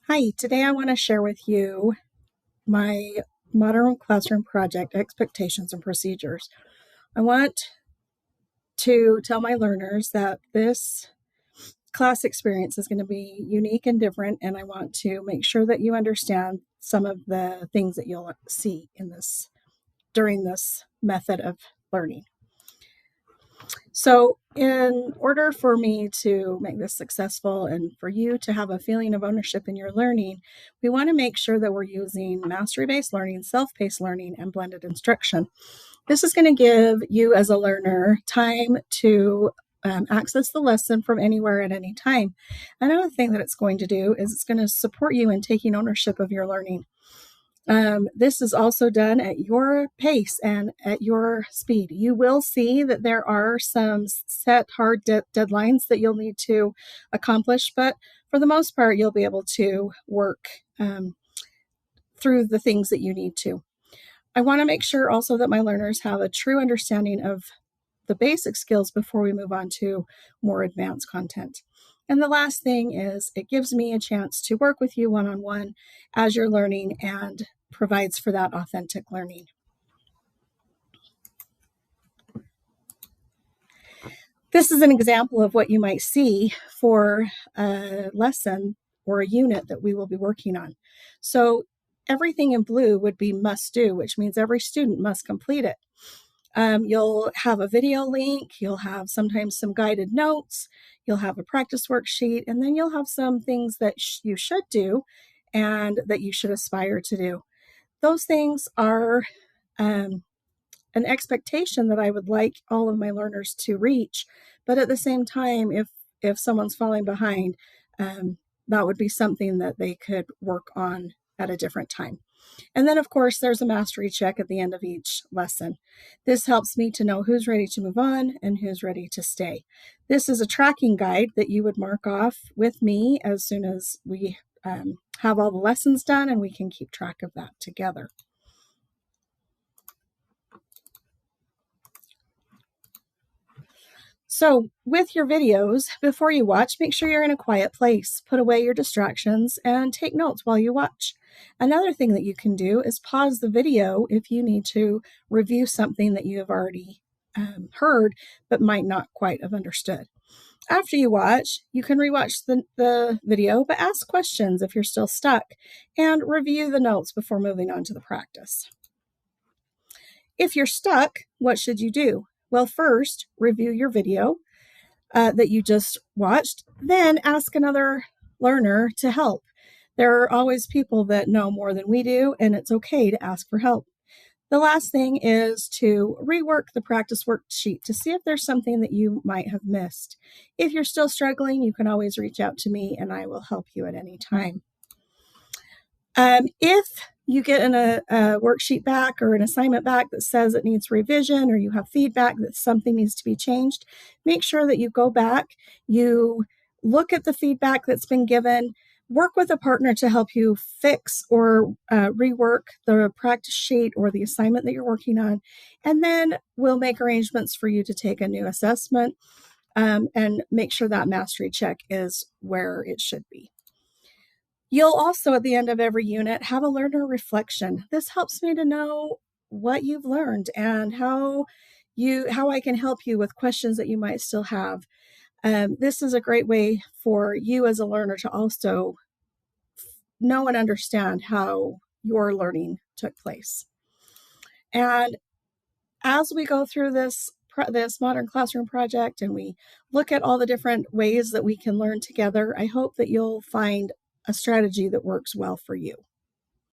Hi, today I want to share with you my modern classroom project expectations and procedures. I want to tell my learners that this class experience is going to be unique and different, and I want to make sure that you understand some of the things that you'll see in this during this method of learning. So, in order for me to make this successful and for you to have a feeling of ownership in your learning, we want to make sure that we're using mastery based learning, self paced learning, and blended instruction. This is going to give you, as a learner, time to access the lesson from anywhere at any time. Another thing that it's going to do is it's going to support you in taking ownership of your learning. This is also done at your pace and at your speed. You will see that there are some set hard deadlines that you'll need to accomplish, but for the most part, you'll be able to work through the things that you need to. I want to make sure also that my learners have a true understanding of the basic skills before we move on to more advanced content. And the last thing is it gives me a chance to work with you one-on-one as you're learning and provides for that authentic learning. This is an example of what you might see for a lesson or a unit that we will be working on. So everything in blue would be must do, which means every student must complete it. You'll have a video link, you'll have sometimes some guided notes, you'll have a practice worksheet, and then you'll have some things that you should do and that you should aspire to do. Those things are an expectation that I would like all of my learners to reach, but at the same time, if someone's falling behind, that would be something that they could work on at a different time. And then, of course, there's a mastery check at the end of each lesson. This helps me to know who's ready to move on and who's ready to stay. This is a tracking guide that you would mark off with me as soon as we have all the lessons done, and we can keep track of that together. So with your videos, before you watch, make sure you're in a quiet place. Put away your distractions and take notes while you watch. Another thing that you can do is pause the video if you need to review something that you have already heard but might not quite have understood. After you watch, you can rewatch the video, but ask questions if you're still stuck and review the notes before moving on to the practice. If you're stuck, what should you do? Well, first, review your video that you just watched, then ask another learner to help. There are always people that know more than we do, and it's okay to ask for help. The last thing is to rework the practice worksheet to see if there's something that you might have missed. If you're still struggling, you can always reach out to me and I will help you at any time. If you get a worksheet back or an assignment back that says it needs revision, or you have feedback that something needs to be changed, make sure that you go back, you look at the feedback that's been given, work with a partner to help you fix or rework the practice sheet or the assignment that you're working on, and then we'll make arrangements for you to take a new assessment and make sure that mastery check is where it should be. You'll also, at the end of every unit, have a learner reflection. This helps me to know what you've learned and how I can help you with questions that you might still have. This is a great way for you as a learner to also know and understand how your learning took place. And as we go through this modern classroom project and we look at all the different ways that we can learn together, I hope that you'll find a strategy that works well for you.